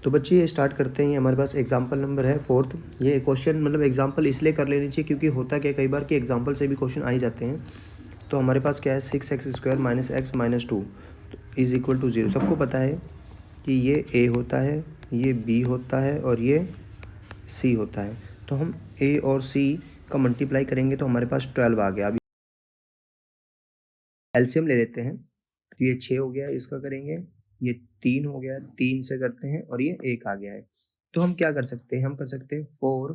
तो बच्चे ये स्टार्ट करते हैं। हमारे पास एग्जाम्पल नंबर है 4th। ये क्वेश्चन मतलब एग्जाम्पल इसलिए कर लेनी चाहिए क्योंकि होता क्या कई बार कि एग्जाम्पल से भी क्वेश्चन आ ही जाते हैं। तो हमारे पास क्या है 6x² - x - 2 is equal to 0। सबको पता है कि ये a होता है, ये b होता है और ये c होता है। तो हम a और c का मल्टीप्लाई करेंगे तो हमारे पास 12 आ गया। अभी एलसीएम ले लेते हैं। तो ये 6 हो गया, इसका करेंगे, ये 3 हो गया, 3 से करते हैं और ये 1 आ गया है। तो हम क्या कर सकते हैं, हम कर सकते हैं 4 -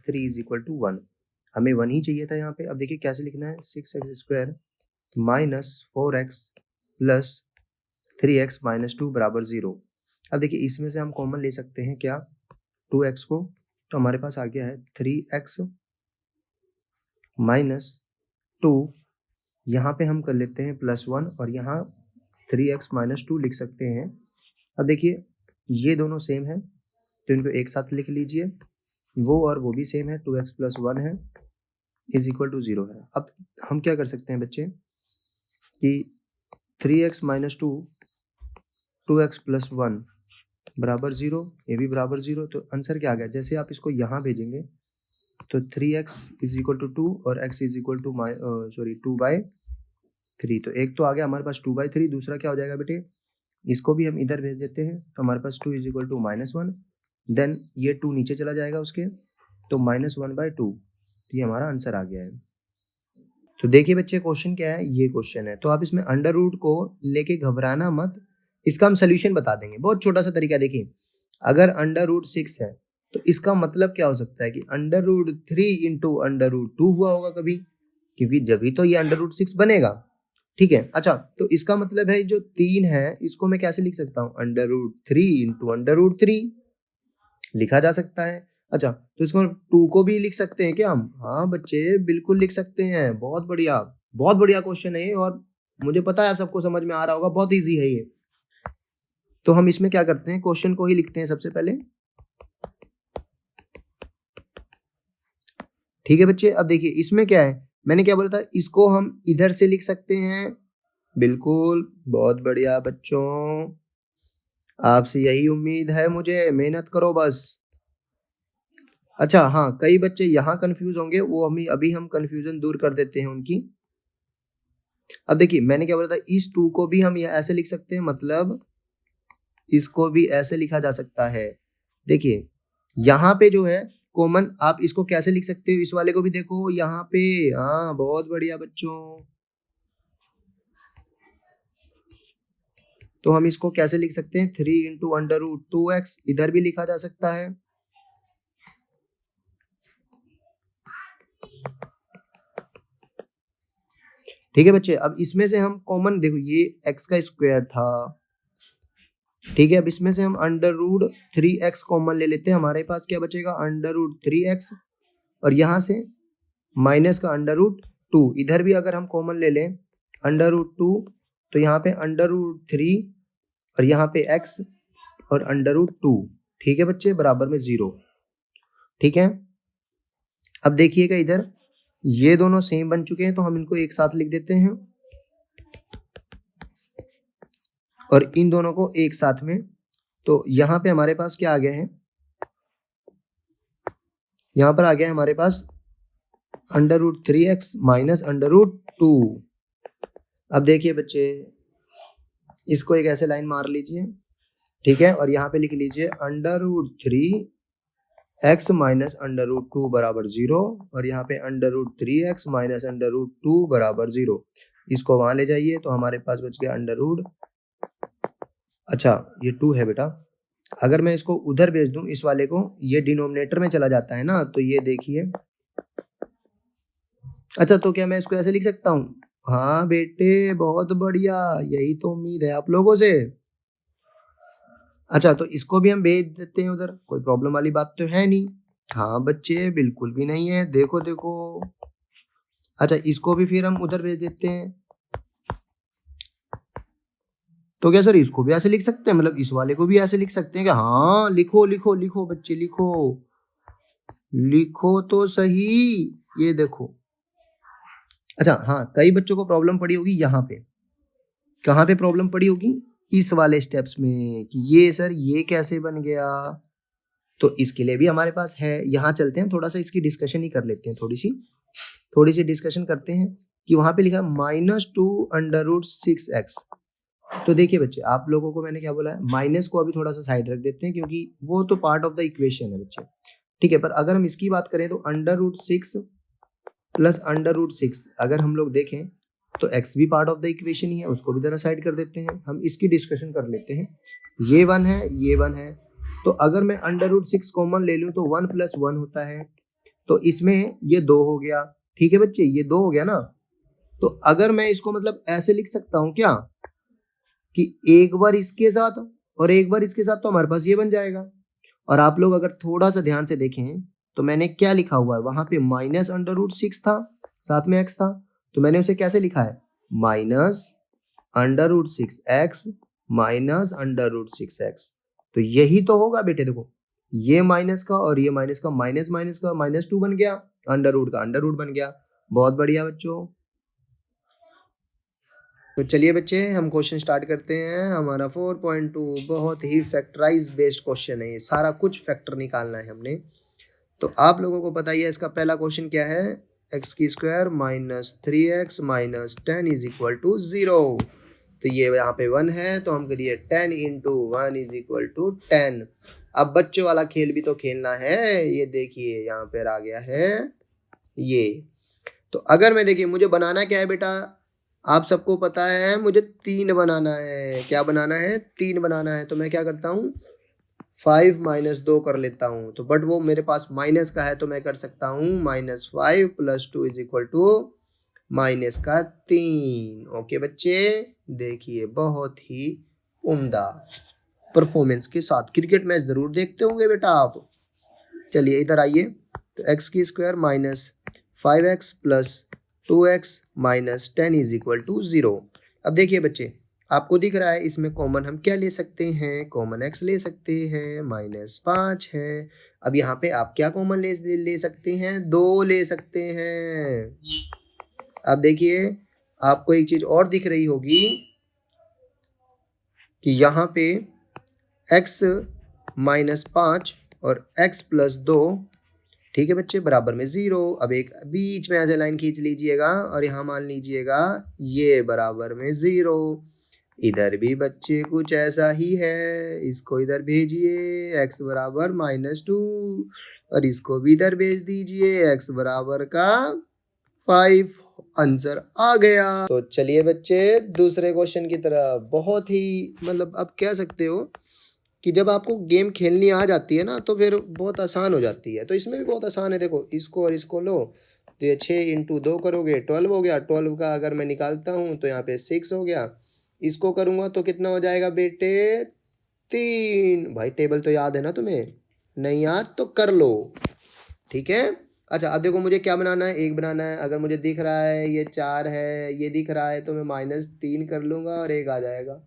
3 इज इक्वल टू 1। हमें 1 ही चाहिए था यहाँ पे। अब देखिए कैसे लिखना है, 6x² - 4x प्लस 3x - 2 बराबर 0। अब देखिए इसमें से हम कॉमन ले सकते हैं क्या, 2x को। तो हमारे पास आ गया है 3x - 2। यहाँ पे हम कर लेते हैं +1 और यहाँ 3x - 2 लिख सकते हैं। अब देखिए ये दोनों सेम है तो इनको एक साथ लिख लीजिए। वो और वो भी सेम है, 2x + 1 है इज इक्वल टू 0 है। अब हम क्या कर सकते हैं बच्चे कि 3x - 2 2x + 1 बराबर 0, ये भी बराबर 0। तो आंसर क्या आ गया, जैसे आप इसको यहाँ भेजेंगे तो 3x इज इक्वल टू 2 और x इज इक्वल टू 2/3। तो एक तो आ गया हमारे पास 2/3, दूसरा क्या हो जाएगा बेटे, इसको भी हम इधर भेज देते हैं तो हमारे पास 2 इज इक्वल टू -1। देन ये 2 नीचे चला जाएगा उसके, तो -1/2। तो ये हमारा आंसर आ गया है। तो देखिए बच्चे क्वेश्चन क्या है, ये क्वेश्चन है। तो आप इसमें अंडर रूट को लेके घबराना मत, इसका हम सोल्यूशन बता देंगे। बहुत छोटा सा तरीका देखिए, अगर अंडर रूट 6 है तो इसका मतलब क्या हो सकता है कि under root 3 into under root 2 हुआ होगा कभी, क्योंकि जब तो ये अंडर रूट 6 बनेगा। ठीक है, अच्छा तो इसका मतलब है जो 3 है इसको मैं कैसे लिख सकता हूँ, under root 3 into under root 3 लिखा जा सकता है। अच्छा तो इसको 2 को भी लिख सकते हैं क्या हम, हाँ बच्चे बिल्कुल लिख सकते हैं। बहुत बढ़िया, बहुत बढ़िया क्वेश्चन है ये, और मुझे पता है आप सबको समझ में आ रहा होगा, बहुत इजी है ये। तो हम इसमें क्या करते हैं, क्वेश्चन को ही लिखते हैं सबसे पहले। ठीक है बच्चे, अब देखिए इसमें क्या है, मैंने क्या बोला था, इसको हम इधर से लिख सकते हैं। बिल्कुल, बहुत बढ़िया बच्चों, आपसे यही उम्मीद है मुझे, मेहनत करो बस। अच्छा हाँ, कई बच्चे यहाँ कंफ्यूज होंगे, वो हम कंफ्यूजन दूर कर देते हैं उनकी। अब देखिए मैंने क्या बोला था, इस 2 को भी हम ऐसे लिख सकते हैं, मतलब इसको भी ऐसे लिखा जा सकता है। देखिए यहाँ पे जो है कॉमन, आप इसको कैसे लिख सकते हो, इस वाले को भी देखो यहाँ पे। हाँ बहुत बढ़िया बच्चों, तो हम इसको कैसे लिख सकते हैं, 3 इंटू अंडर रूट 2x, इधर भी लिखा जा सकता है। ठीक है बच्चे, अब इसमें से हम कॉमन देखो, ये x का स्क्वायर था। ठीक है, अब इसमें से हम अंडर रूट 3x कॉमन ले लेते हैं, हमारे पास क्या बचेगा, अंडर रूट 3x, और यहाँ से माइनस का अंडर रूट 2, इधर भी अगर हम कॉमन ले लें अंडर रूट 2, तो यहाँ पे अंडर रूट 3 और यहाँ पे x और अंडर रूट 2। ठीक है बच्चे, बराबर में 0। ठीक है, अब देखिएगा इधर ये दोनों सेम बन चुके हैं तो हम इनको एक साथ लिख देते हैं, और इन दोनों को एक साथ में। तो यहाँ पे हमारे पास क्या आ गया है, यहाँ पर आ गया है हमारे पास under root 3x minus under root 2। अब देखिए बच्चे, इसको एक ऐसे लाइन मार लीजिए, ठीक है, और यहाँ पे लिख लीजिए under root 3x minus under root 2 बराबर 0, और यहाँ पे under root 3x minus under root 2 बराबर 0। इसको वहां ले जाइए तो हमारे पास बच गया अंडर रूट, अच्छा ये 2 है बेटा, अगर मैं इसको उधर भेज दूं इस वाले को, ये डिनोमिनेटर में चला जाता है ना, तो ये देखिए। अच्छा तो क्या मैं इसको ऐसे लिख सकता हूँ, हाँ बेटे बहुत बढ़िया, यही तो उम्मीद है आप लोगों से। अच्छा तो इसको भी हम भेज देते हैं उधर, कोई प्रॉब्लम वाली बात तो है नहीं। हाँ बच्चे बिल्कुल भी नहीं है, देखो देखो। अच्छा इसको भी फिर हम उधर भेज देते हैं, तो क्या सर इसको भी ऐसे लिख सकते हैं, मतलब इस वाले को भी ऐसे लिख सकते हैं क्या, हाँ लिखो लिखो लिखो बच्चे लिखो, लिखो तो सही, ये देखो। अच्छा हाँ, कई बच्चों को प्रॉब्लम पड़ी होगी यहाँ पे, कहाँ पे प्रॉब्लम पड़ी होगी, इस वाले स्टेप्स में कि ये सर ये कैसे बन गया, तो इसके लिए भी हमारे पास है। यहाँ चलते हैं, थोड़ा सा इसकी डिस्कशन ही कर लेते हैं, थोड़ी सी डिस्कशन करते हैं कि वहां पे लिखा है -2√6x। तो देखिए बच्चे, आप लोगों को मैंने क्या बोला है, माइनस को अभी थोड़ा सा साइड रख देते हैं क्योंकि वो तो पार्ट ऑफ द इक्वेशन है बच्चे, ठीक है। पर अगर हम इसकी बात करें तो √6 प्लस √6 अगर हम लोग देखें तो x भी पार्ट ऑफ द इक्वेशन ही है, उसको भी जरा साइड कर देते हैं। हम इसकी डिस्कशन कर लेते हैं। ये 1 है, ये 1 है, तो अगर मैं √6 कॉमन ले लूं तो 1 + 1 होता है, तो इसमें ये 2 हो गया, ठीक है बच्चे, ये 2 हो गया ना। तो अगर मैं इसको मतलब ऐसे लिख सकता हूं क्या कि एक बार इसके साथ और एक बार इसके साथ, तो हमारे पास ये बन जाएगा। और आप लोग अगर थोड़ा सा ध्यान से देखें तो मैंने क्या लिखा हुआ है, वहां पे -√6 था, साथ में x था, तो मैंने उसे कैसे लिखा है, -√6x -√6x। तो यही तो होगा बेटे, देखो ये माइनस का और ये माइनस का माइनस माइनस का -2 बन गया, अंडर का अंडर रूट बन गया। बहुत बढ़िया बच्चों। तो चलिए बच्चे, हम क्वेश्चन स्टार्ट करते हैं। हमारा 4.2 बहुत ही फैक्टराइज बेस्ड क्वेश्चन है, ये सारा कुछ फैक्टर निकालना है हमने। तो आप लोगों को पता ही है इसका पहला क्वेश्चन क्या है, x² - 3x - 10 = 0। तो ये यहाँ पे 1 है, तो हम करिए 10 × 1 = 10। अब बच्चों वाला खेल भी तो खेलना है। ये देखिए यहाँ पर आ गया है ये। तो अगर मैं देखिए, मुझे बनाना क्या है बेटा, आप सबको पता है मुझे 3 बनाना है। क्या बनाना है, 3 बनाना है। तो मैं क्या करता हूँ, 5 - 2 कर लेता हूँ। तो बट वो मेरे पास माइनस का है, तो मैं कर सकता हूँ -5 + 2 = -3। ओके बच्चे, देखिए बहुत ही उम्दा परफॉर्मेंस के साथ क्रिकेट मैच जरूर देखते होंगे बेटा आप। चलिए इधर आइए। तो x² - 5x + 2x - 10 = 0। अब देखिए बच्चे, आपको दिख रहा है इसमें कॉमन हम क्या ले सकते हैं, कॉमन x ले सकते हैं, -5 है। अब यहाँ पे आप क्या कॉमन ले सकते हैं, 2 ले सकते हैं। अब देखिए, आपको एक चीज और दिख रही होगी कि यहाँ पे x - 5 और x + 2, ठीक है बच्चे, बराबर में 0। अब एक बीच में ऐसे लाइन खींच लीजिएगा और यहाँ मान लीजिएगा ये बराबर में 0। इधर भी बच्चे कुछ ऐसा ही है, इसको इधर भेजिए x बराबर -2 और इसको भी इधर भेज दीजिए x बराबर का 5। आंसर आ गया। तो चलिए बच्चे, दूसरे क्वेश्चन की तरफ। बहुत ही मतलब आप कह सकते हो कि जब आपको गेम खेलनी आ जाती है ना, तो फिर बहुत आसान हो जाती है। तो इसमें भी बहुत आसान है, देखो इसको और इसको लो, तो ये 6 × 2 करोगे 12 हो गया। 12 का अगर मैं निकालता हूँ तो यहाँ पे 6 हो गया। इसको करूँगा तो कितना हो जाएगा बेटे, 3। भाई टेबल तो याद है ना तुम्हें, नहीं याद तो कर लो, ठीक है। अच्छा अब देखो, मुझे क्या बनाना है, 1 बनाना है। अगर मुझे दिख रहा है ये 4 है, ये दिख रहा है, तो मैं -3 कर लूँगा और 1 आ जाएगा।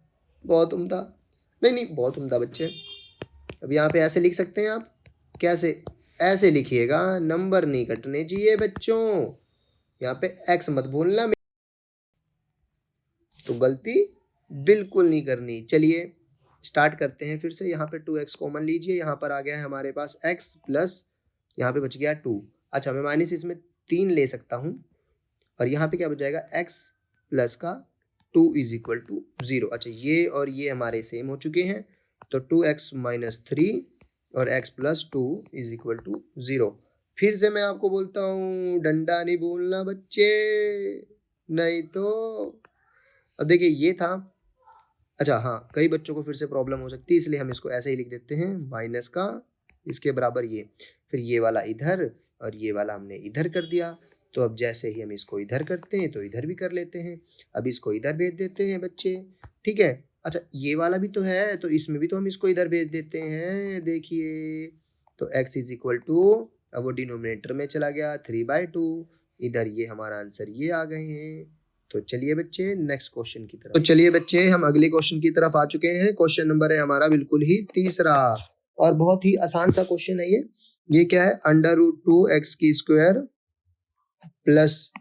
बहुत उम्दा, नहीं बहुत उम्दा बच्चे। अब यहाँ पे ऐसे लिख सकते हैं आप, कैसे, ऐसे लिखिएगा, नंबर नहीं कटने चाहिए बच्चों। यहाँ पे x मत भूलना, तो गलती बिल्कुल नहीं करनी। चलिए स्टार्ट करते हैं फिर से। यहाँ पे 2x कॉमन लीजिए, यहाँ पर आ गया है हमारे पास x प्लस यहाँ पे बच गया 2। अच्छा मैं माइनस इसमें 3 ले सकता हूँ और यहाँ पे क्या बच जाएगा, x प्लस का 2 = 0। अच्छा ये और ये हमारे सेम हो चुके हैं, तो 2x - 3 और x + 2 = 0। फिर से मैं आपको बोलता हूँ, डंडा नहीं भूलना बच्चे, नहीं तो। अब देखिए ये था। अच्छा हाँ, कई बच्चों को फिर से प्रॉब्लम हो सकती है, इसलिए हम इसको ऐसे ही लिख देते हैं, माइनस का इसके बराबर ये, फिर ये वाला इधर और ये वाला हमने इधर कर दिया। तो अब जैसे ही हम इसको इधर करते हैं तो इधर भी कर लेते हैं। अब इसको इधर भेज देते हैं बच्चे, ठीक है। अच्छा ये वाला भी तो है, तो इसमें भी तो हम इसको इधर भेज देते हैं। देखिए तो x = अब वो डिनोमिनेटर में चला गया 3/2, इधर ये हमारा आंसर ये आ गए हैं। तो चलिए बच्चे नेक्स्ट क्वेश्चन की तरफ। तो चलिए बच्चे, हम अगले क्वेश्चन की तरफ आ चुके हैं। क्वेश्चन नंबर है हमारा बिल्कुल ही तीसरा, और बहुत ही आसान सा क्वेश्चन है ये क्या है, √2x² +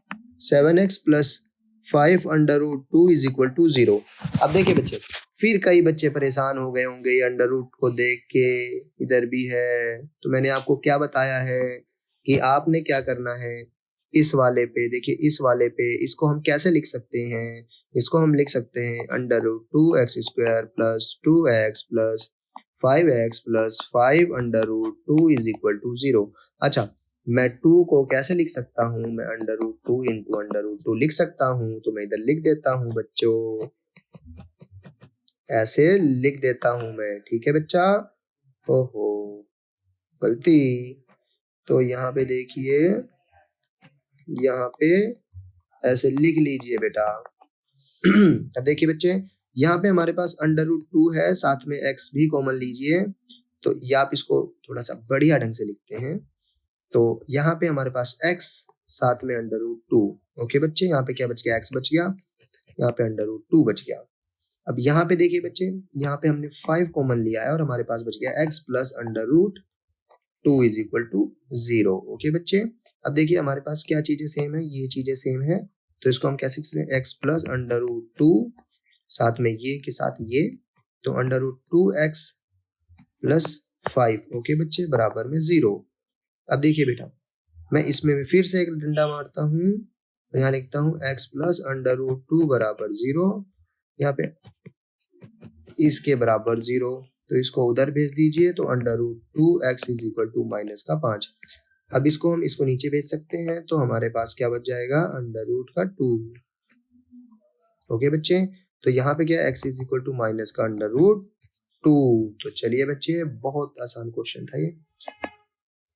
7x + 5 √2 = 0। अब देखिए बच्चे, फिर कई बच्चे परेशान हो गए होंगे ये अंडर रूट को देख के, इधर भी है। तो मैंने आपको क्या बताया है कि आपने क्या करना है, इस वाले पे देखिए, इस वाले पे इसको हम कैसे लिख सकते हैं, इसको हम लिख सकते हैं under root 2x² plus 2x plus 5x plus 5 under root 2 is equal to 0। अच्छा, मैं 2 को कैसे लिख सकता हूँ, मैं under root 2 into under root 2 लिख सकता हूँ। तो मैं इधर लिख देता हूँ बच्चों, ऐसे लिख देता हूँ मैं, ठीक है बच्चा। ओहो, गलती। तो यहाँ पे देखिए, यहाँ पे ऐसे लिख लीजिए बेटा। अब देखिए बच्चे, यहाँ पे हमारे पास अंडर रूट 2 है, साथ में x भी कॉमन लीजिए। तो ये आप इसको थोड़ा सा बढ़िया ढंग से लिखते हैं। तो यहाँ पे हमारे पास x साथ में अंडर रूट 2। ओके बच्चे, यहाँ पे क्या बच गया, x बच गया, यहाँ पे अंडर रूट 2 बच गया। अब यहाँ पे देखिए बच्चे, यहाँ पे हमने 5 कॉमन लिया है और हमारे पास बच गया x plus under root 2 is equal to 0। Okay बच्चे, अब देखिए हमारे पास क्या चीजें सेम है, ये चीजें सेम है। तो इसको हम कैसे लिखते हैं, x प्लस अंडर रूट 2 साथ में ये के साथ ये, तो under root 2x plus 5। Okay बच्चे, बराबर में 0। अब देखिए बेटा, मैं इसमें भी फिर से एक डंडा मारता हूँ, यहाँ लिखता हूँ x प्लस अंडर रूट 2 बराबर 0, यहाँ पे इसके बराबर 0। तो इसको उधर भेज दीजिए, तो under root 2x is equal to minus का 5। अब इसको हम इसको नीचे भेज सकते हैं, तो हमारे पास क्या बच जाएगा, अंडर रूट का 2। ओके बच्चे, तो यहाँ पे क्या, x is equal to minus का अंडर रूट 2। तो चलिए बच्चे, बहुत आसान क्वेश्चन था ये।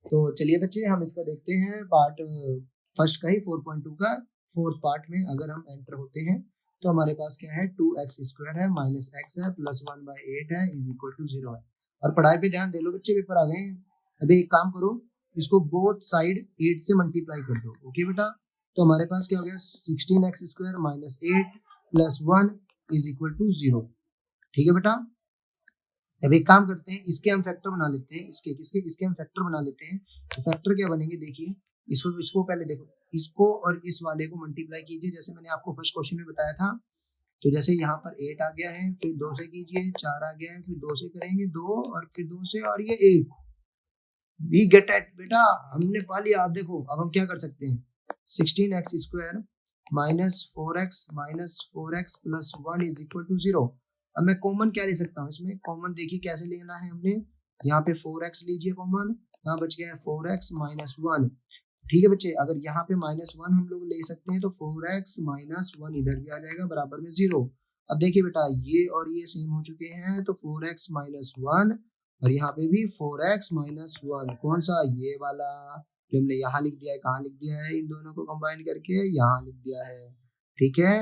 तो चलिए बच्चे, हम इसका देखते हैं पार्ट फर्स्ट का ही 4.2 का फोर्थ पार्ट में। अगर हम एंटर होते हैं तो हमारे पास क्या है, 2x² है माइनस x है प्लस 1/8 है इज इक्वल टू 0 है। और पढ़ाई पे ध्यान दे लो बच्चे, पेपर आ गए हैं। अभी एक काम करो, इसको बोथ साइड 8 से मल्टीप्लाई कर दो। ओके बेटा, तो हमारे पास क्या हो गया, 16x² minus 8 plus 1 is equal to 0। ठीक है बेटा, अब एक काम करते हैं, इसके हम फैक्टर बना लेते हैं, इसके हम फैक्टर बना लेते हैं। तो फैक्टर क्या बनेंगे, देखिए इसको पहले देखो, इसको और इस वाले को मल्टीप्लाई कीजिए, जैसे मैंने आपको फर्स्ट क्वेश्चन में बताया था। तो जैसे यहाँ पर 8 आ गया है, फिर 2 से कीजिए, 4 आ गया है, फिर 2 से करेंगे 2, और फिर 2 से, और ये 1। वी गेट एट बेटा, हमने पा लिया। आप देखो, अब हम क्या कर सकते हैं, 16x² minus 4x plus 1 is equal to 0। अब मैं कॉमन क्या ले सकता हूँ इसमें, कॉमन देखिए कैसे लेना है हमने, यहाँ पे 4x लीजिए कॉमन, यहाँ बच गया है 4x माइनस 1। ठीक है बच्चे, अगर यहाँ पे -1 हम लोग ले सकते हैं, तो 4x माइनस 1 इधर भी आ जाएगा बराबर में 0। अब देखिए बेटा, ये और ये सेम हो चुके हैं, तो 4x माइनस 1, और यहाँ पे भी 4x माइनस 1, कौन सा, ये वाला जो हमने यहाँ लिख दिया है। कहाँ लिख दिया है, इन दोनों को कंबाइन करके यहाँ लिख दिया है। ठीक है,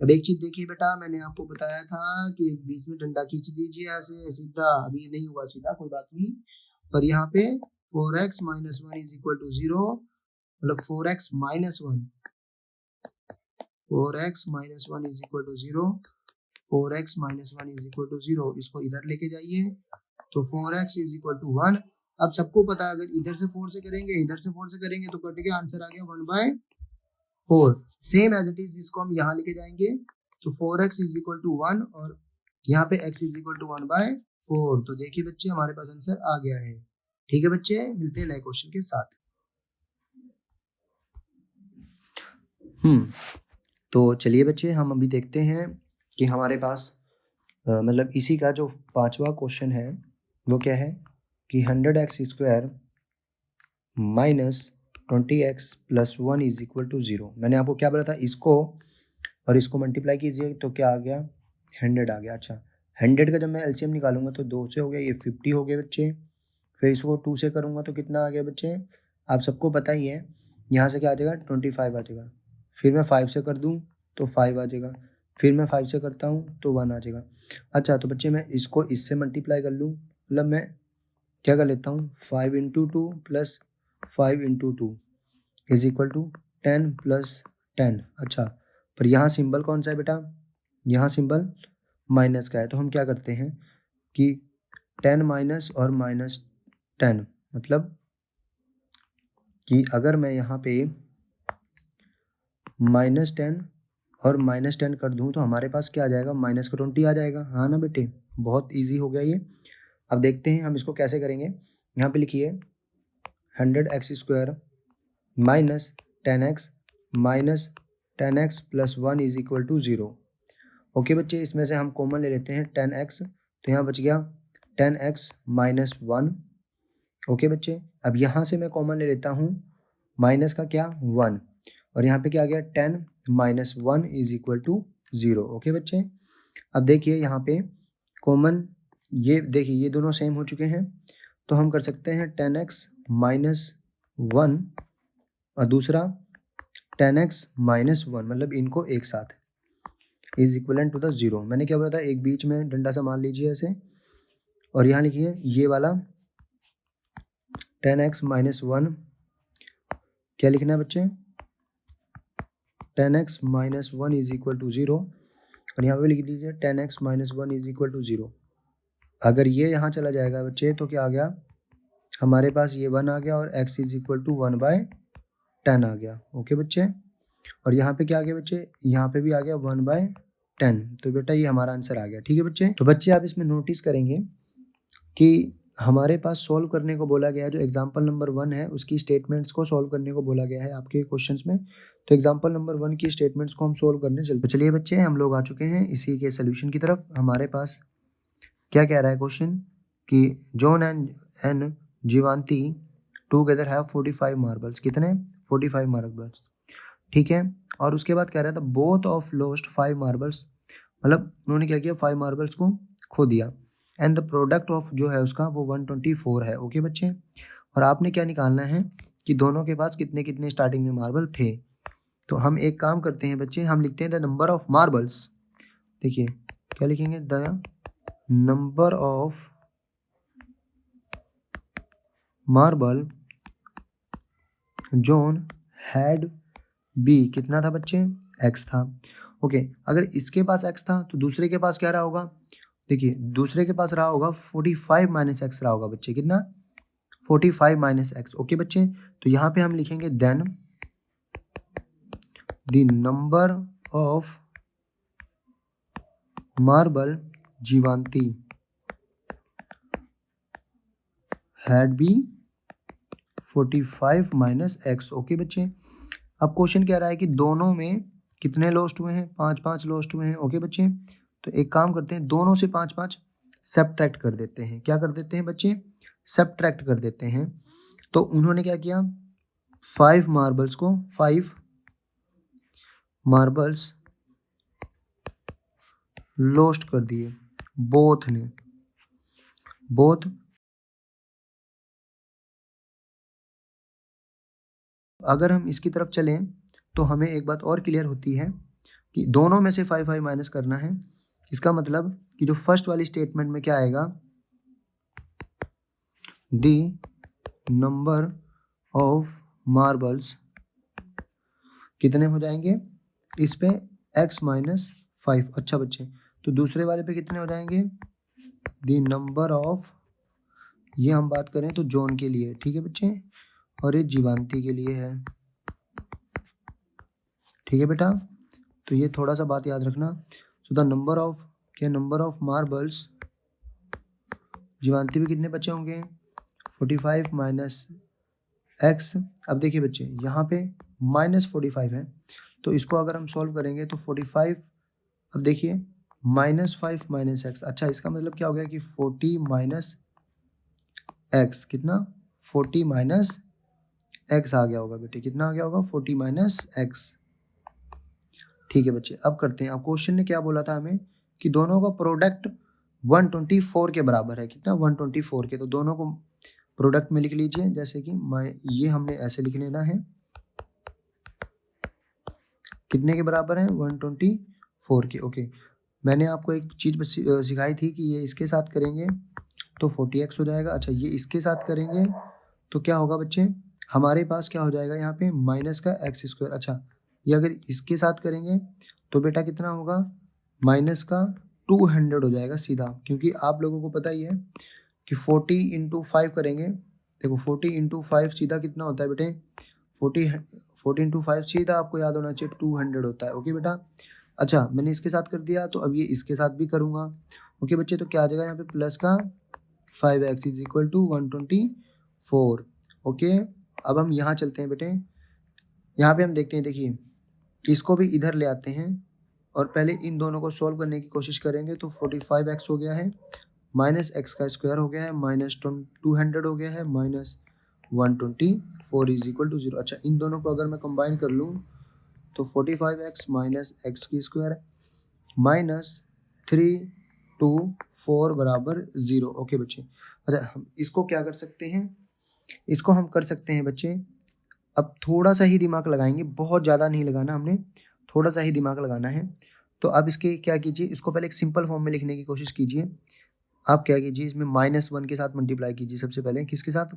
अब एक चीज देखिए बेटा, मैंने आपको बताया था कि एक बीच में डंडा खींच दीजिए ऐसे सीधा। अभी नहीं हुआ सीधा, कोई बात नहीं, पर यहाँ पे 4x minus 1 is equal to 0, मतलब 4x minus 1, 4x minus 1 is equal to 0, 4x minus 1 is equal to 0। इसको इधर लेके जाइए, तो 4x इज इक्वल टू 1। अब सबको पता है, अगर इधर से 4 से करेंगे, इधर से 4 से करेंगे, तो कट के आंसर आ गया 1/4। सेम एज इट इज इसको हम यहाँ लेके जाएंगे, तो 4x इज इक्वल टू 1, और यहाँ पे x इज इक्वल टू 1/4। तो देखिए बच्चे, हमारे पास आंसर आ गया है। ठीक है बच्चे, मिलते हैं नए क्वेश्चन के साथ। तो चलिए बच्चे, हम अभी देखते हैं कि हमारे पास मतलब इसी का जो 5वां क्वेश्चन है वो क्या है कि 100x² minus 20x plus 1 is equal to 0। मैंने आपको क्या बोला था, इसको और इसको मल्टीप्लाई कीजिए, तो क्या आ गया, 100 आ गया। अच्छा, 100 का जब मैं एलसीएम निकालूंगा तो 2 से हो गया, ये 50 हो गए बच्चे। फिर इसको 2 से करूँगा तो कितना आ गया बच्चे, आप सबको पता ही है, यहाँ से क्या आ जाएगा, 25 आ जाएगा। फिर मैं 5 से कर दूँ तो 5 आ जाएगा, फिर मैं 5 से करता हूँ तो 1 आ जाएगा। अच्छा, तो बच्चे मैं इसको इससे मल्टीप्लाई कर लूँ, मतलब मैं क्या कर लेता हूँ, 5 into 2 plus 5 into 2 is equal to 10 plus 10। अच्छा, पर यहाँ सिंबल कौन सा है बेटा, यहाँ सिंबल माइनस का है। तो हम क्या करते हैं कि 10 माइनस और -10, मतलब कि अगर मैं यहाँ पे -10 और -10 कर दूँ तो हमारे पास क्या आ जाएगा, -20 आ जाएगा। हाँ ना बेटे, बहुत ईजी हो गया ये। अब देखते हैं हम इसको कैसे करेंगे। यहाँ पे लिखिए 100x² minus 10x plus 1 is equal to 0। Okay बच्चे, इसमें से हम कॉमन ले लेते हैं 10x, तो यहाँ बच गया 10x माइनस 1। ओके बच्चे, अब यहाँ से मैं कॉमन ले लेता हूँ माइनस का क्या 1, और यहाँ पे क्या आ गया 10 minus 1 is equal to 0। Okay बच्चे, अब देखिए यहाँ पे कॉमन, ये देखिए ये दोनों सेम हो चुके हैं, तो हम कर सकते हैं 10x माइनस 1 और दूसरा 10x माइनस 1, मतलब इनको एक साथ इज इक्वलेंट टू द 0। मैंने क्या बोला था, एक बीच में डंडा सा मान लीजिए ऐसे, और यहाँ लिखिए ये वाला 10x माइनस 1, क्या लिखना है बच्चे, 10x minus 1 is equal to 0, और यहाँ पे लिख दीजिए 10x minus 1 is equal to 0। अगर ये यहाँ चला जाएगा बच्चे तो क्या आ गया, हमारे पास ये 1 आ गया और x इज इक्वल टू 1/10 आ गया। ओके बच्चे, और यहाँ पे क्या आ गया बच्चे, यहाँ पे भी आ गया 1/10। तो बेटा ये हमारा आंसर आ गया। ठीक है बच्चे, तो बच्चे आप इसमें नोटिस करेंगे कि हमारे पास सॉल्व करने को बोला गया है, जो एग्जाम्पल नंबर 1 है उसकी स्टेटमेंट्स को सॉल्व करने को बोला गया है आपके क्वेश्चंस में। तो एग्जाम्पल नंबर 1 की स्टेटमेंट्स को हम सॉल्व करने चलते। तो चलिए बच्चे, हम लोग आ चुके हैं इसी के सोल्यूशन की तरफ। हमारे पास क्या कह रहा है क्वेश्चन कि John and Jivanti together have 45 marbles. कितने, 45 मार्बल्स। ठीक है, और उसके बाद कह रहा था बोथ ऑफ लॉस्ट 5 मार्बल्स, मतलब उन्होंने क्या किया, 5 मार्बल्स को खो दिया, एंड द प्रोडक्ट ऑफ जो है उसका वो 124 है। ओके बच्चे, और आपने क्या निकालना है कि दोनों के पास कितने कितने स्टार्टिंग में मार्बल थे। तो हम एक काम करते हैं बच्चे, हम लिखते हैं द नंबर ऑफ मार्बल्स। देखिए क्या लिखेंगे, the number of marble John had B, कितना था बच्चे, x था। ओके, अगर इसके पास x था तो दूसरे के पास क्या रहा होगा, देखिए दूसरे के पास रहा होगा 45 माइनस एक्स रहा होगा बच्चे, कितना, 45 माइनस एक्स। ओके बच्चे, तो यहाँ पे हम लिखेंगे then the number of marble Jivanti had be 45 minus x. Okay बच्चे, अब क्वेश्चन कह रहा है कि दोनों में कितने लॉस्ट हुए हैं, 5 लॉस्ट हुए हैं। ओके बच्चे, तो एक काम करते हैं, दोनों से 5 सब्ट्रैक्ट कर देते हैं। क्या कर देते हैं बच्चे, सब्ट्रैक्ट कर देते हैं। तो उन्होंने क्या किया, 5 मार्बल्स को 5 मार्बल्स लॉस्ट कर दिए, बोथ ने, बोथ। अगर हम इसकी तरफ चलें तो हमें एक बात और क्लियर होती है कि दोनों में से 5 माइनस करना है। इसका मतलब कि जो फर्स्ट वाली स्टेटमेंट में क्या आएगा, दी नंबर ऑफ मार्बल्स कितने हो जाएंगे, इस पे x माइनस 5। अच्छा बच्चे, तो दूसरे वाले पे कितने हो जाएंगे, दी नंबर ऑफ, ये हम बात करें तो जॉन के लिए, ठीक है बच्चे, और ये जीवांती के लिए है। ठीक है बेटा, तो ये थोड़ा सा बात याद रखना। सो द नंबर ऑफ, क्या, नंबर ऑफ मार्बल्स, जीवांती में कितने बचे होंगे, 45 माइनस एक्स। अब देखिए बच्चे, यहाँ पे -45 है, तो इसको अगर हम सॉल्व करेंगे तो 45, अब देखिए -5 माइनस एक्स। अच्छा, इसका मतलब क्या हो गया कि 40 माइनस एक्स, कितना, 40 माइनस एक्स आ गया होगा बेटे, कितना आ गया होगा, 40 माइनस एक्स। ठीक है बच्चे, अब करते हैं। अब क्वेश्चन ने क्या बोला था हमें कि दोनों का प्रोडक्ट 124 के बराबर है, कितना, 124 के। तो दोनों को प्रोडक्ट में लिख लीजिए, जैसे कि ये हमने ऐसे लिख लेना है, कितने के बराबर है, 124 के। ओके, मैंने आपको एक चीज़ सिखाई थी कि ये इसके साथ करेंगे तो 40x हो जाएगा। अच्छा, ये इसके साथ करेंगे तो क्या होगा बच्चे, हमारे पास क्या हो जाएगा यहाँ पे माइनस का x²। अच्छा, ये अगर इसके साथ करेंगे तो बेटा कितना होगा, माइनस का 200 हो जाएगा सीधा, क्योंकि आप लोगों को पता ही है कि 40 × 5 करेंगे। देखो 40 × 5 सीधा कितना होता है बेटे, 14 इंटू 5 सीधा आपको याद होना चाहिए 200 होता है। ओके बेटा, अच्छा मैंने इसके साथ कर दिया, तो अब ये इसके साथ भी करूँगा। ओके बच्चे, तो क्या आ जाएगा यहाँ पे प्लस का 5x is equal to 124। Okay, अब हम यहाँ चलते हैं बेटे, यहाँ पे हम देखते हैं, देखिए इसको भी इधर ले आते हैं और पहले इन दोनों को सॉल्व करने की कोशिश करेंगे। तो 45x हो गया है, माइनस एक्स का स्क्वायर हो गया है, माइनस 200 हो गया है, माइनस 124 इज इक्वल टू 0। अच्छा, इन दोनों को अगर मैं कंबाइन कर लूँ तो 45x माइनस एक्स की स्क्वायर माइनस 324 बराबर 0। ओके बच्चे, अच्छा हम इसको क्या कर सकते हैं, इसको हम कर सकते हैं बच्चे, अब थोड़ा सा ही दिमाग लगाएंगे, बहुत ज़्यादा नहीं लगाना हमने, थोड़ा सा ही दिमाग लगाना है। तो अब इसके क्या कीजिए, इसको पहले एक सिंपल फॉर्म में लिखने की कोशिश कीजिए। आप क्या कीजिए, इसमें -1 के साथ मल्टीप्लाई कीजिए। सबसे पहले किसके साथ,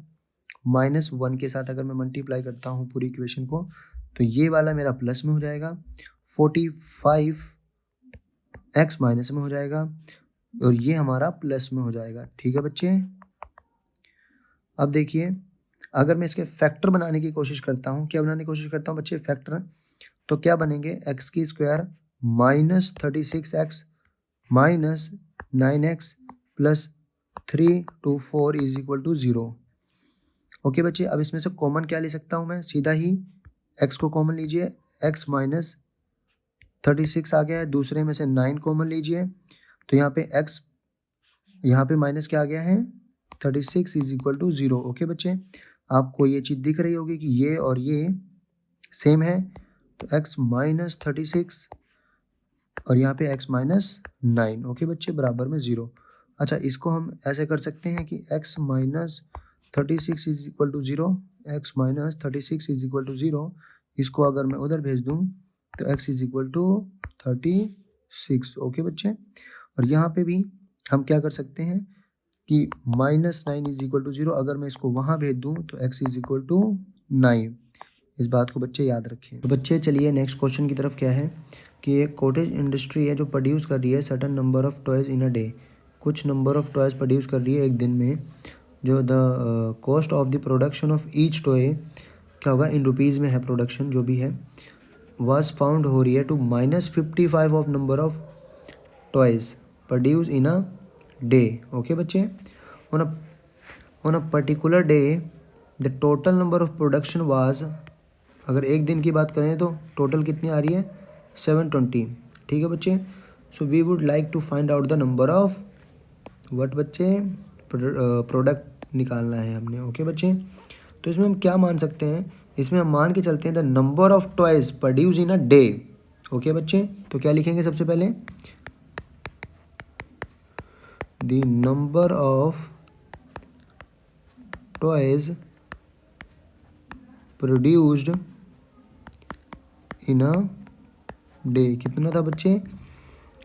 -1 के साथ अगर मैं मल्टीप्लाई करता हूँ पूरी इक्वेशन को, तो ये वाला मेरा प्लस में हो जाएगा, 45x माइनस में हो जाएगा और ये हमारा प्लस में हो जाएगा। ठीक है बच्चे, अब देखिए अगर मैं इसके फैक्टर बनाने की कोशिश करता हूँ, क्या बनाने की कोशिश करता हूँ बच्चे, फैक्टर, तो क्या बनेंगे, एक्स की square minus 36x minus 9x plus 324 is equal to 0। Okay बच्चे, अब इसमें से कॉमन क्या ले सकता हूँ मैं, सीधा ही x को कॉमन लीजिए, x माइनस 36 आ गया है, दूसरे में से 9 कॉमन लीजिए, तो यहाँ पे x, यहाँ पे माइनस क्या आ गया है, 36 इज इक्वल टू 0। ओके बच्चे, आपको ये चीज़ दिख रही होगी कि ये और ये सेम है, तो x माइनस 36 और यहाँ पे x माइनस 9। ओके बच्चे, बराबर में 0। अच्छा, इसको हम ऐसे कर सकते हैं कि x minus 36 is equal to 0, x minus 36 is equal to 0, इसको अगर मैं उधर भेज दूँ तो x is equal to 36। Okay बच्चे, और यहाँ पे भी हम क्या कर सकते हैं कि -9 इज इक्वल टू 0, अगर मैं इसको वहाँ भेज दूँ तो x इज इक्वल टू 9। इस बात को बच्चे याद रखें। तो बच्चे चलिए नेक्स्ट क्वेश्चन की तरफ, क्या है कि एक कॉटेज इंडस्ट्री है जो प्रोड्यूस कर रही है certain number of toys in a day, कुछ नंबर ऑफ टॉयज़ प्रोड्यूस कर रही है एक दिन में, जो the cost of the production of each toy, क्या होगा इन रुपीज़ में है प्रोडक्शन जो भी है, वाज फाउंड हो रही है to -55 of number of toys produce in a day. Okay बच्चे, on a particular day the total number of production was, अगर एक दिन की बात करें तो टोटल कितनी आ रही है, 720। ठीक है बच्चे, so we would like to find out the number of what बच्चे, प्रोडक्ट निकालना है हमने। ओके बच्चे, तो इसमें हम क्या मान सकते हैं, इसमें हम मान के चलते हैं the number of toys produce in a day. Okay बच्चे, तो क्या लिखेंगे सबसे पहले, the number of toys produced in a day, कितना था बच्चे,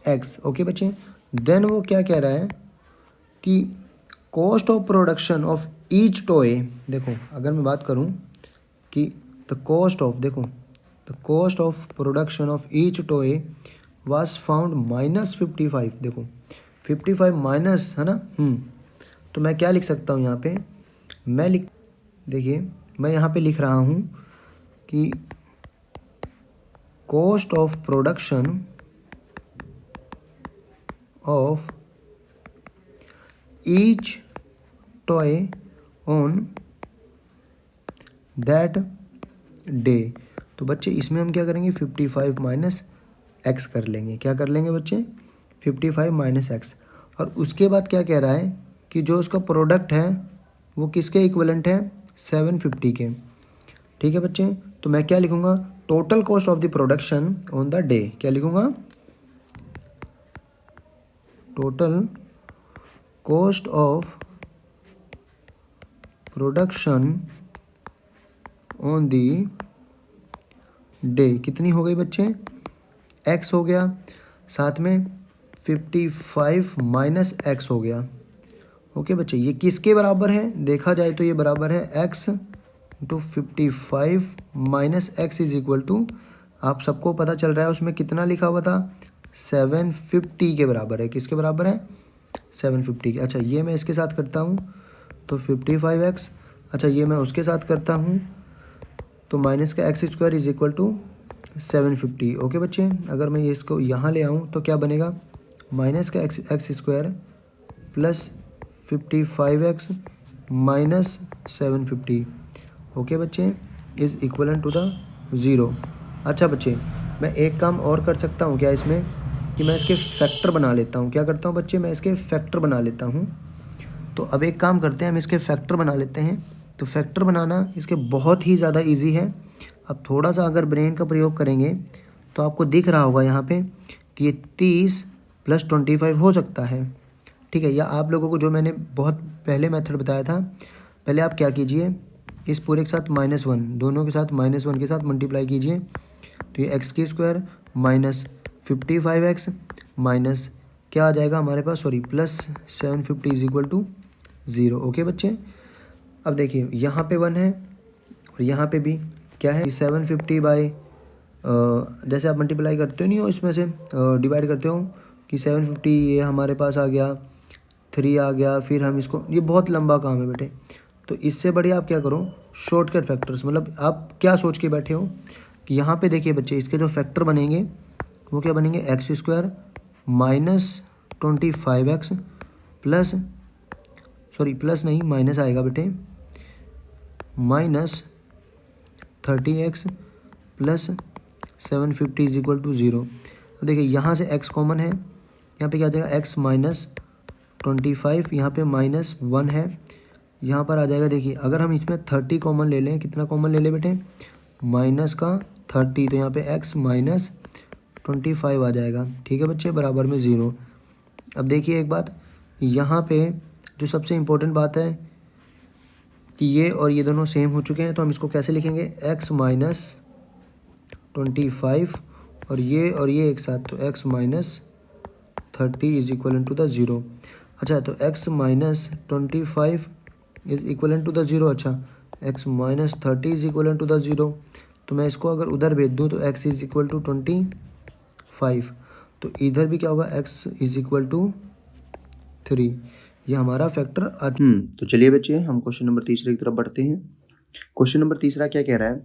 x। ओके बच्चे, देन वो क्या कह रहा है कि cost of production of each toy, देखो अगर मैं बात करूं कि द कॉस्ट ऑफ, देखो the cost of production of each toy was found -55, देखो 55 माइनस है ना, तो मैं क्या लिख सकता हूँ यहाँ पे, देखिए मैं यहाँ पे लिख रहा हूँ कि cost of production of each toy on that day. तो बच्चे इसमें हम क्या करेंगे, 55 माइनस एक्स कर लेंगे, क्या कर लेंगे बच्चे, 55 माइनस एक्स, और उसके बाद क्या कह रहा है कि जो उसका प्रोडक्ट है वो किसके इक्विवेलेंट है, 750 के। ठीक है बच्चे, तो मैं क्या लिखूँगा, total cost of the production on the day, क्या लिखूँगा, total cost of production on the day, कितनी हो गई बच्चे, x हो गया, साथ में 55 माइनस एक्स हो गया। ओके बच्चे, ये किसके बराबर है, देखा जाए तो ये बराबर है x into 55 minus x is equal to, आप सबको पता चल रहा है उसमें कितना लिखा हुआ था, 750 के बराबर है, किसके बराबर है, 750 के। अच्छा, ये मैं इसके साथ करता हूँ तो 55x, अच्छा ये मैं उसके साथ करता हूँ तो माइनस का x square is equal to 750। Okay बच्चे, अगर मैं ये इसको यहाँ ले आऊँ तो क्या बनेगा, माइनस का x square plus 55x minus 750। Okay बच्चे, इज़ इक्वलन टू द 0। अच्छा बच्चे, मैं एक काम और कर सकता हूँ क्या इसमें, कि मैं इसके फैक्टर बना लेता हूँ। क्या करता हूँ बच्चे, मैं इसके फैक्टर बना लेता हूँ। तो अब एक काम करते हैं, हम इसके फैक्टर बना लेते हैं। तो फैक्टर बनाना इसके बहुत ही ज़्यादा इजी है। अब थोड़ा सा अगर ब्रेन का प्रयोग करेंगे तो आपको दिख रहा होगा यहाँ पे कि ये 30 + 25 हो सकता है, ठीक है। या आप लोगों को जो मैंने बहुत पहले मेथड बताया था, पहले आप क्या कीजिए, इस पूरे के साथ -1, दोनों के साथ -1 के साथ मल्टीप्लाई कीजिए। तो ये एक्स की स्क्वायर माइनस 55x माइनस क्या आ जाएगा हमारे पास, sorry plus 750 is equal to 0। Okay बच्चे, अब देखिए यहाँ पे 1 है और यहाँ पे भी क्या है, 750 बाई जैसे आप मल्टीप्लाई करते हो नहीं हो, इसमें से डिवाइड करते हो कि 750 ये हमारे पास आ गया, 3 आ गया, फिर हम इसको, ये बहुत लंबा काम है बेटे। तो इससे बढ़िया आप क्या करो, शॉर्टकट फैक्टर्स, मतलब आप क्या सोच के बैठे हो कि यहाँ पे देखिए बच्चे, इसके जो फैक्टर बनेंगे वो क्या बनेंगे, x square minus 25x plus, sorry plus नहीं माइनस आएगा बेटे, minus 30x plus 750 is equal to 0। तो देखिए यहाँ से x कॉमन है, यहाँ पे क्या आ जाएगा, x माइनस 25, यहाँ पे -1 है, यहाँ पर आ जाएगा। देखिए अगर हम इसमें 30 कॉमन ले लें, कितना कॉमन ले लें बेटे, माइनस का 30, तो यहाँ पे x माइनस 25 आ जाएगा, ठीक है बच्चे, बराबर में 0। अब देखिए एक बात, यहाँ पे जो सबसे इम्पोर्टेंट बात है कि ये और ये दोनों सेम हो चुके हैं, तो हम इसको कैसे लिखेंगे, x माइनस 25 और ये एक साथ, तो x minus 30 is equal to the 0। अच्छा, तो x minus 25 is equal to the 0। अच्छा, x minus 30 is equal to the 0, तो मैं इसको अगर उधर भेज दूँ तो x इज इक्वल टू 25, तो इधर भी क्या होगा, x इज इक्वल टू 3। ये हमारा फैक्टर तो चलिए बच्चे, हम क्वेश्चन नंबर तीसरे की तरफ बढ़ते हैं। क्वेश्चन नंबर तीसरा क्या कह रहा है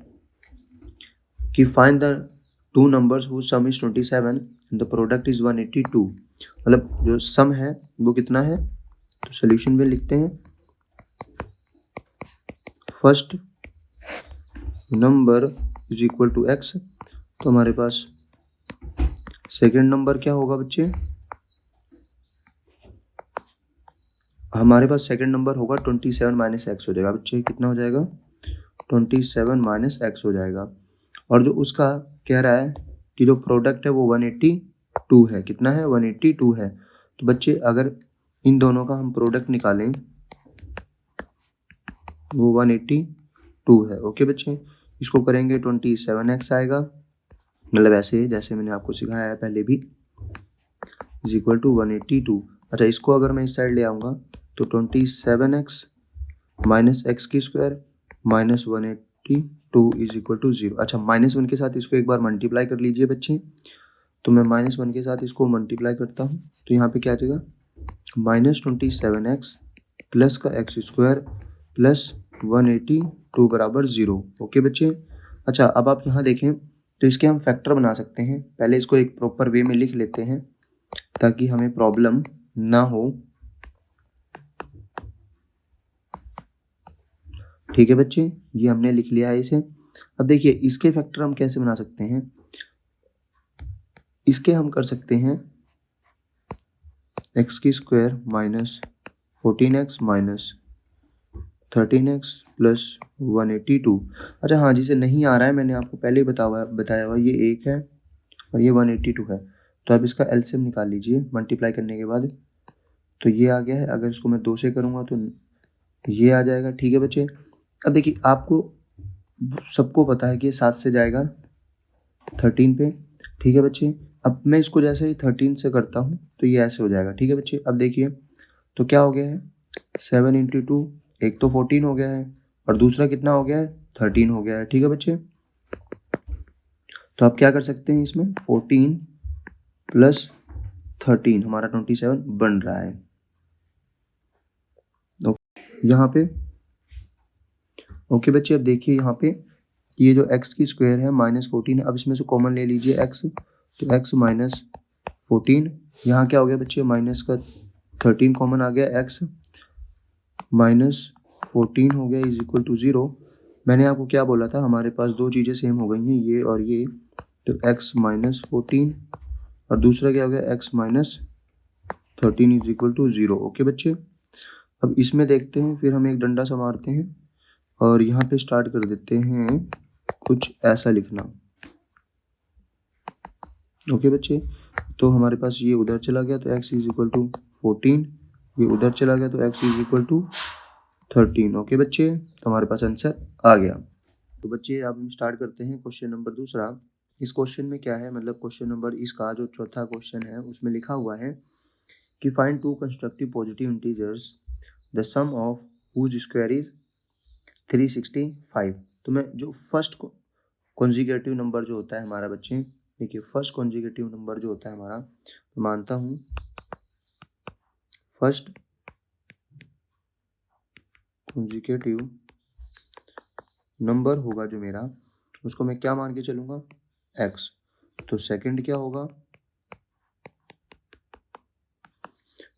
कि find the two numbers whose sum is 27 and the product is 182। मतलब जो सम है वो कितना है, तो सोल्यूशन में लिखते हैं, first number is equal to x, तो हमारे पास सेकेंड नंबर क्या होगा बच्चे, हमारे पास सेकेंड नंबर होगा 27 माइनस एक्स हो जाएगा बच्चे, कितना हो जाएगा, 27 माइनस एक्स हो जाएगा। और जो उसका कह रहा है कि जो प्रोडक्ट है वो 182 है, कितना है, 182 है। तो बच्चे अगर इन दोनों का हम प्रोडक्ट निकालें वो 182 है। ओके बच्चे, इसको करेंगे 27x आएगा, मतलब ऐसे जैसे मैंने आपको सिखाया है पहले भी, इज इक्वल टू 182। अच्छा, इसको अगर मैं इस साइड ले आऊँगा तो 27x माइनस एक्स की square minus 182 is equal to 0। अच्छा, -1 के साथ इसको एक बार मल्टीप्लाई कर लीजिए बच्चे, तो मैं -1 के साथ इसको मल्टीप्लाई करता हूँ, तो यहाँ पे क्या आ जाएगा, -27x प्लस का एक्स स्क्वायर प्लस 182 बराबर 0। ओके बच्चे, अच्छा अब आप यहाँ देखें तो इसके हम फैक्टर बना सकते हैं। पहले इसको एक प्रॉपर वे में लिख लेते हैं ताकि हमें प्रॉब्लम ना हो, ठीक है बच्चे, ये हमने लिख लिया है इसे। अब देखिए इसके फैक्टर हम कैसे बना सकते हैं, इसके हम कर सकते हैं एक्स की square minus 14x minus 13x plus 182। अच्छा हाँ, जिसे नहीं आ रहा है मैंने आपको पहले ही बताया हुआ, ये 1 है और ये 182 है, तो अब इसका एलसीएम निकाल लीजिए मल्टीप्लाई करने के बाद, तो ये आ गया है। अगर इसको मैं 2 से करूँगा तो ये आ जाएगा, ठीक है बच्चे। अब देखिए आपको सबको पता है कि ये 7 से जाएगा 13 पे, ठीक है बच्चे। अब मैं इसको जैसे ही 13 से करता हूँ तो ये ऐसे हो जाएगा, ठीक है बच्चे। अब देखिए तो क्या हो गया है, 7 इंटू 2, एक तो 14 हो गया है और दूसरा कितना हो गया है, 13 हो गया है, ठीक है बच्चे। तो आप क्या कर सकते हैं, इसमें 14 प्लस 13 हमारा 27 बन रहा है। यहाँ पे ओके बच्चे, अब देखिए यहाँ पे ये जो x की स्क्वायर है -14 है। अब इसमें से कॉमन ले लीजिए x, तो x -14, यहाँ क्या हो गया बच्चे, माइनस का 13 कॉमन आ गया, x -14 हो गया इज इक्वल टू 0। मैंने आपको क्या बोला था, हमारे पास दो चीज़ें सेम हो गई हैं, ये और ये, तो x -14 और दूसरा क्या हो गया x -13 is equal to 0। Okay बच्चे, अब इसमें देखते हैं, फिर हम एक डंडा सा मारते हैं और यहाँ पे स्टार्ट कर देते हैं कुछ ऐसा लिखना। ओके बच्चे, तो हमारे पास ये उधर चला गया तो x इज इक्वल टू 14, ये उधर चला गया तो x is equal to 13। Okay बच्चे, तो हमारे पास आंसर आ गया। तो बच्चे अब हम स्टार्ट करते हैं क्वेश्चन नंबर दूसरा। इस क्वेश्चन में क्या है, मतलब क्वेश्चन नंबर इसका जो चौथा क्वेश्चन है उसमें लिखा हुआ है कि find two constructive positive integers the sum of whose square is 365। तो मैं जो फर्स्ट कॉन्जिक्यूटिव नंबर जो होता है हमारा बच्चे, देखिए फर्स्ट कॉन्जिक्यूटिव नंबर जो होता है हमारा, तो मानता हूँ फर्स्ट कॉन्जिक्यूटिव नंबर होगा जो मेरा, उसको मैं क्या मान के चलूँगा, x। तो सेकंड क्या होगा,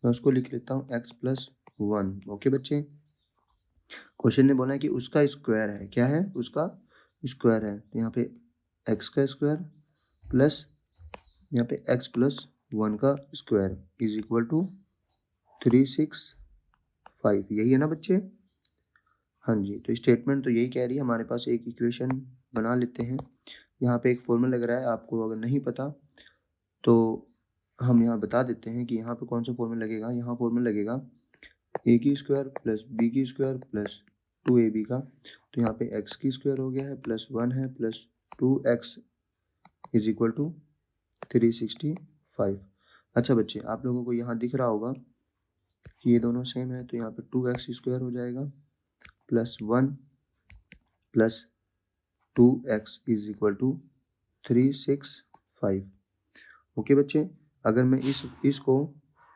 मैं उसको लिख लेता हूँ x + 1। ओके बच्चे, क्वेश्चन ने बोला है कि उसका स्क्वायर है, क्या है, उसका स्क्वायर है, तो यहाँ पे x का स्क्वायर प्लस यहाँ पे x + 1 का स्क्वायर इज इक्वल टू 365, यही है ना बच्चे। हाँ जी, तो स्टेटमेंट तो यही कह रही है। हमारे पास एक इक्वेशन बना लेते हैं। यहाँ पे एक फॉर्मूला लग रहा है, आपको अगर नहीं पता तो हम यहाँ बता देते हैं कि यहाँ पे कौन सा फॉर्मूला लगेगा। यहाँ फॉर्मूला लगेगा a की स्क्वायर प्लस b की स्क्वायर प्लस 2ab का, तो यहाँ पे x की स्क्वायर हो गया है प्लस 1 है plus 2x is equal to 365। अच्छा बच्चे, आप लोगों को यहाँ दिख रहा होगा कि ये दोनों सेम है, तो यहाँ पे 2x स्क्वायर हो जाएगा plus 1 plus 2x is equal to 365। Okay बच्चे, अगर मैं इसको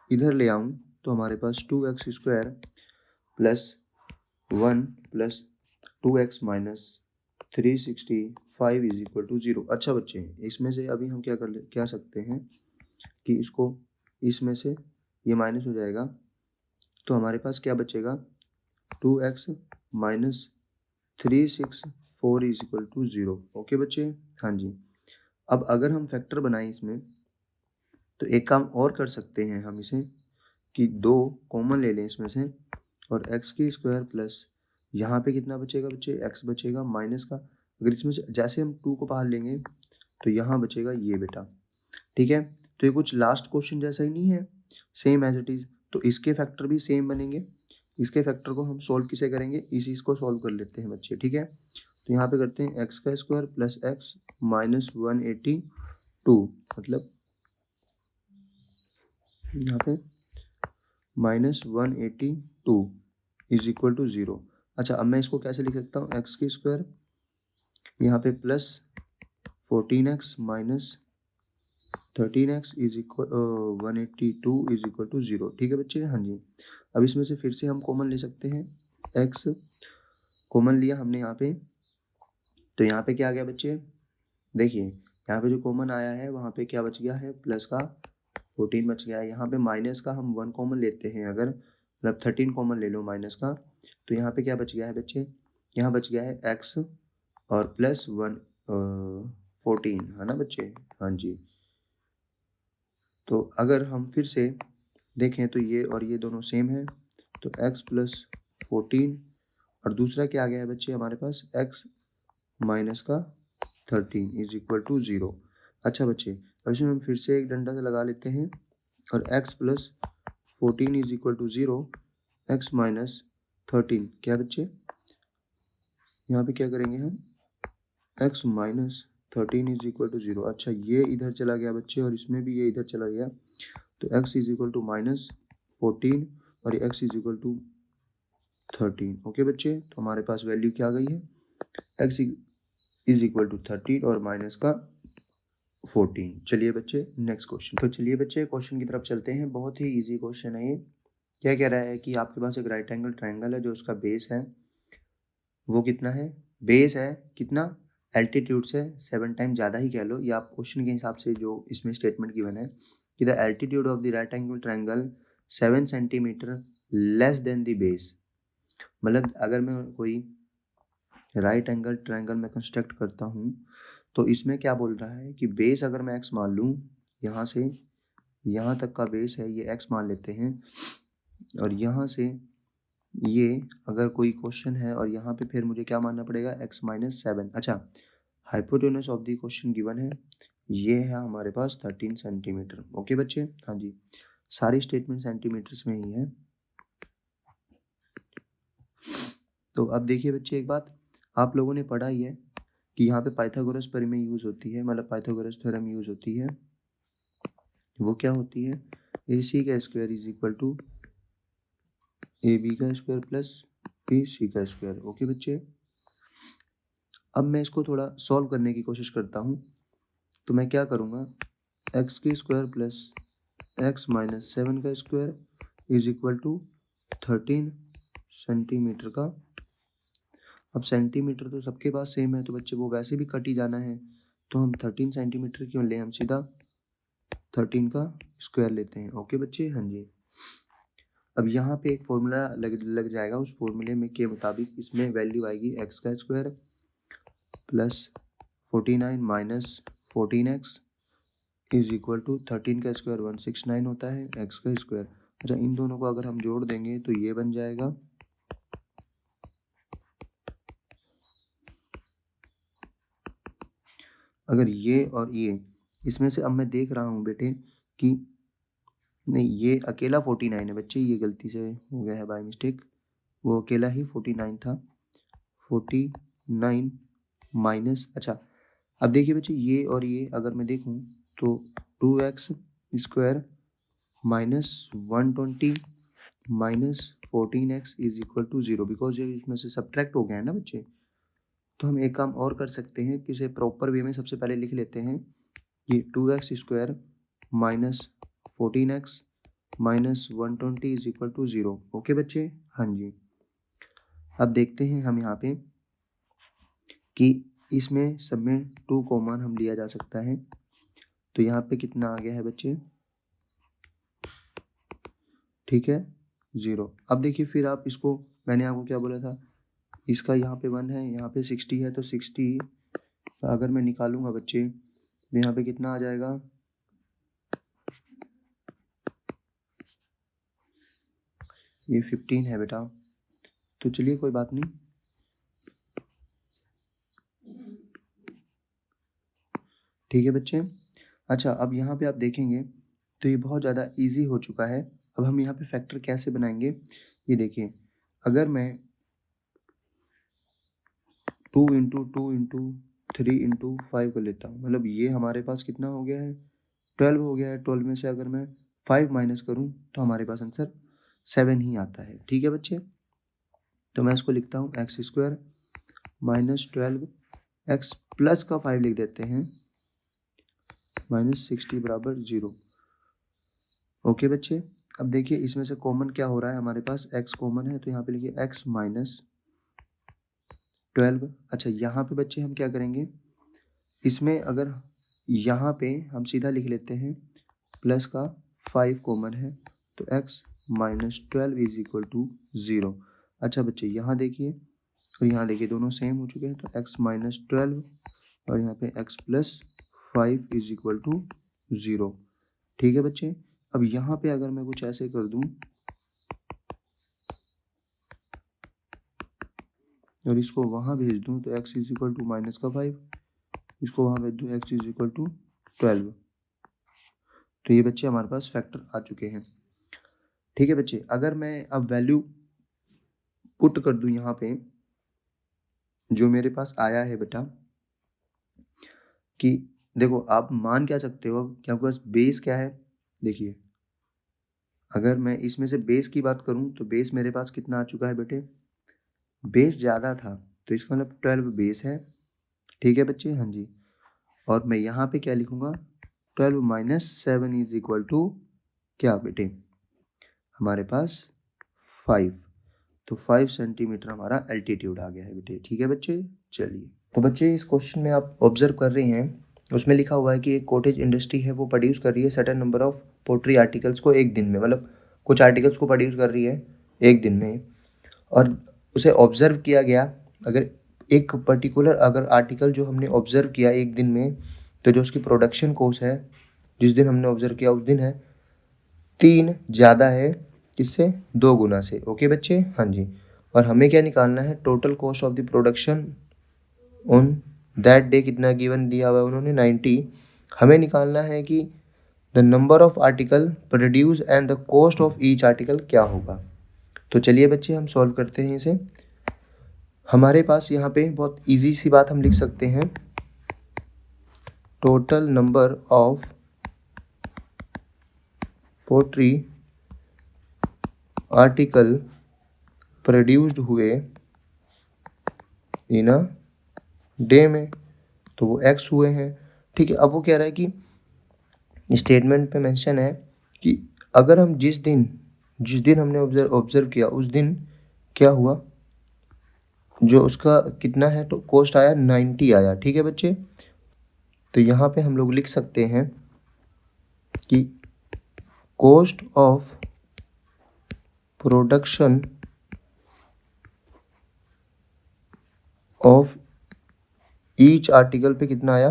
इधर ले आऊँ तो हमारे पास 2x square plus 1 plus 2x minus 365 is equal to 0। अच्छा बच्चे, इसमें से अभी हम क्या सकते हैं कि इसको इसमें से ये माइनस हो जाएगा, तो हमारे पास क्या बचेगा, 2x minus 364 is equal to 0। Okay बच्चे, हाँ जी। अब अगर हम फैक्टर बनाएं इसमें, तो एक काम और कर सकते हैं हम इसे, कि 2 कॉमन ले लें इसमें से, और x की स्क्वायर प्लस यहाँ पे कितना बचेगा बच्चे, x बचेगा माइनस का, अगर इसमें से जैसे हम 2 को बाहर लेंगे तो यहाँ बचेगा ये बेटा। ठीक है, तो ये कुछ लास्ट क्वेश्चन जैसा ही नहीं है, सेम एज इट इज़, तो इसके फैक्टर भी सेम बनेंगे। इसके फैक्टर को हम सॉल्व किसे करेंगे, इसको सॉल्व कर लेते हैं बच्चे। ठीक है, तो यहाँ पे करते हैं x का स्क्वायर प्लस x माइनस 182, मतलब यहाँ पे -182 इज इक्वल टू 0। अच्छा, अब मैं इसको कैसे लिख सकता हूँ, x की स्क्वायर यहाँ पे plus 14x minus 13x is equal 182 is equal to 0। ठीक है बच्चे, हाँ जी। अब इसमें से फिर से हम कॉमन ले सकते हैं, x कॉमन लिया हमने यहाँ पे, तो यहाँ पे क्या आ गया बच्चे, देखिए यहाँ पे जो कॉमन आया है वहाँ पे क्या बच गया है, प्लस का 14 बच गया है। यहाँ पे माइनस का हम 1 कॉमन लेते हैं, अगर मतलब 13 कॉमन ले लो माइनस का, तो यहाँ पे क्या बच गया है बच्चे, यहाँ बच गया है x और प्लस 14, है ना बच्चे, हाँ जी। तो अगर हम फिर से देखें तो ये और ये दोनों सेम है, तो x + 14 और दूसरा क्या आ गया है बच्चे हमारे पास, x माइनस का 13 इज इक्वल टू 0। अच्छा बच्चे, अब इसमें हम फिर से एक डंडा से लगा लेते हैं, और x + 14 is equal to 0, x minus 13 क्या बच्चे, यहाँ पे क्या करेंगे हम, x minus 13 is equal to 0। अच्छा, ये इधर चला गया बच्चे और इसमें भी ये इधर चला गया, तो x इज इक्वल टू -14 और x is equal to 13। Okay बच्चे, तो हमारे पास वैल्यू क्या आ गई है, x इज इक्वल टू 13 और माइनस का 14। चलिए बच्चे नेक्स्ट क्वेश्चन, तो चलिए बच्चे क्वेश्चन की तरफ चलते हैं। बहुत ही इजी क्वेश्चन है ये। क्या कह रहा है कि आपके पास एक राइट एंगल ट्रायंगल है, जो उसका बेस है वो कितना है, बेस है कितना एल्टीट्यूड से 7 टाइम ज़्यादा ही कह लो, या आप क्वेश्चन के हिसाब से जो इसमें स्टेटमेंट गिवन है कि the altitude of the right angle triangle 7 centimetre less than the base. मतलब अगर मैं कोई राइट एंगल ट्रायंगल में कंस्ट्रक्ट करता हूँ तो इसमें क्या बोल रहा है कि बेस अगर मैं x मान लूँ, यहाँ से यहाँ तक का बेस है ये x मान लेते हैं, और यहाँ से ये अगर कोई क्वेश्चन है और यहाँ पे फिर मुझे क्या मानना पड़ेगा x-7। अच्छा, hypotenuse of the question given है, ये है हमारे पास 13 सेंटीमीटर। ओके बच्चे, हाँ जी, सारी स्टेटमेंट सेंटीमीटर्स में ही है। तो अब देखिए बच्चे, एक बात आप लोगों ने पढ़ा ही है कि यहाँ पे पाइथागोरस प्रमेय यूज होती है, मतलब पाइथागोरस थ्योरम यूज होती है। वो क्या होती है, AC का square is equal to AB का स्क्वायर प्लस BC का स्क्वायर। ओके बच्चे, अब मैं इसको थोड़ा सॉल्व करने की कोशिश करता हूँ। तो मैं क्या करूँगा, x की स्क्वायर प्लस x-7 का square is equal to 13 centimetre का। अब सेंटीमीटर तो सबके पास सेम है, तो बच्चे वो वैसे भी कट ही जाना है, तो हम 13 सेंटीमीटर क्यों लें, हम सीधा 13 का स्क्वायर लेते हैं। ओके बच्चे, हाँ जी। अब यहाँ पे एक फॉर्मूला लग जाएगा, उस फॉर्मूले में के मुताबिक इसमें वैल्यू आएगी x का square plus 49 minus 14x is equal to 13 का स्क्वायर 169 होता है, x का स्क्वायर। अच्छा, इन दोनों को अगर हम जोड़ देंगे तो ये बन जाएगा अगर ये और ये, इसमें से अब मैं देख रहा हूँ बेटे कि नहीं, ये अकेला 49 है बच्चे, ये गलती से हो गया है बाय मिस्टेक, वो अकेला ही 49 था। 49 माइनस, अच्छा अब देखिए बच्चे, ये और ये अगर मैं देखूँ तो 2x square minus 120 minus 14x is equal to 0, because ये इसमें से सब्ट्रैक्ट हो गया है ना बच्चे। तो हम एक काम और कर सकते हैं कि इसे प्रॉपर वे में सबसे पहले लिख लेते हैं, ये 2x square minus 14x minus 120 is equal to 0। Okay बच्चे, हाँ जी। अब देखते हैं हम यहाँ पे कि इसमें सब में 2 कॉमन हम लिया जा सकता है, तो यहाँ पे कितना आ गया है बच्चे, ठीक है 0। अब देखिए फिर आप इसको, मैंने आपको क्या बोला था, इसका यहाँ पे 1 है, यहाँ पे 60 है, तो 60 अगर मैं निकालूंगा बच्चे तो यहाँ पे कितना आ जाएगा, ये 15 है बेटा। तो चलिए कोई बात नहीं, ठीक है बच्चे। अच्छा, अब यहाँ पे आप देखेंगे तो ये बहुत ज़्यादा इजी हो चुका है। अब हम यहाँ पे फैक्टर कैसे बनाएंगे, ये देखिए, अगर मैं 2 इंटू 2 इंटू 3 इंटू 5 को लेता हूँ, मतलब ये हमारे पास कितना हो गया है, 12 हो गया है। 12 में से अगर मैं 5 माइनस करूँ तो हमारे पास आंसर 7 ही आता है। ठीक है बच्चे, तो मैं इसको लिखता हूँ x square minus 12 x plus का 5 लिख देते हैं माइनस 60 बराबर 0। ओके बच्चे, अब देखिए इसमें से कॉमन क्या हो रहा है, हमारे पास x कॉमन है, तो यहाँ पे लिखिए x माइनस 12। अच्छा, यहाँ पे बच्चे हम क्या करेंगे, इसमें अगर यहाँ पे हम सीधा लिख लेते हैं प्लस का 5 कॉमन है, तो x minus 12 is equal to 0। अच्छा बच्चे, यहाँ देखिए और यहाँ देखिए, दोनों सेम हो चुके हैं, तो x माइनस 12 और यहाँ पे x plus 5 is equal to 0। ठीक है बच्चे, अब यहाँ पे अगर मैं कुछ ऐसे कर दूं और इसको वहाँ भेज दूं, तो x is equal to minus का 5, इसको वहाँ भेज दूं x इज इक्वल टू 12। तो ये बच्चे हमारे पास फैक्टर आ चुके हैं। ठीक है बच्चे, अगर मैं अब वैल्यू पुट कर दूं यहाँ पे, जो मेरे पास आया है बेटा, कि देखो आप मान क्या सकते हो कि आपके पास बेस क्या है। देखिए, अगर मैं इसमें से बेस की बात करूं तो बेस मेरे पास कितना आ चुका है बेटे, बेस ज़्यादा था, तो इसका मतलब 12 बेस है। ठीक है बच्चे, हाँ जी। और मैं यहाँ पे क्या लिखूँगा, 12 माइनस 7 इज इक्वल टू क्या बेटे, हमारे पास 5। तो 5 सेंटीमीटर हमारा एल्टीट्यूड आ गया है बेटे। ठीक है बच्चे, चलिए तो बच्चे इस क्वेश्चन में आप ऑब्जर्व कर रहे हैं, उसमें लिखा हुआ है कि एक कॉटेज इंडस्ट्री है, वो प्रोड्यूस कर रही है certain number of pottery articles को एक दिन में, मतलब कुछ आर्टिकल्स को प्रोड्यूस कर रही है एक दिन में। और उसे ऑब्जर्व किया गया, अगर एक पर्टिकुलर अगर आर्टिकल जो हमने ऑब्जर्व किया एक दिन में, तो जो उसकी प्रोडक्शन कॉस्ट है जिस दिन हमने ऑब्जर्व किया उस दिन है 3 ज़्यादा है किससे, 2 गुना से। ओके बच्चे, हाँ जी। और हमें क्या निकालना है, total cost of the production on that day कितना गिवन दिया हुआ है उन्होंने 90। हमें निकालना है कि the number of article produce and the cost of each article क्या होगा। तो चलिए बच्चे हम सॉल्व करते हैं इसे। हमारे पास यहाँ पे बहुत इजी सी बात हम लिख सकते हैं, total number of pottery article produced हुए इन अ डे में, तो वो x हुए हैं। ठीक है, अब वो कह रहा है कि स्टेटमेंट पे मेंशन है कि अगर हम जिस दिन हमने ऑब्जर्व किया उस दिन क्या हुआ, जो उसका कितना है तो कॉस्ट आया 90 आया। ठीक है बच्चे, तो यहाँ पे हम लोग लिख सकते हैं कि cost of production of each article पे कितना आया,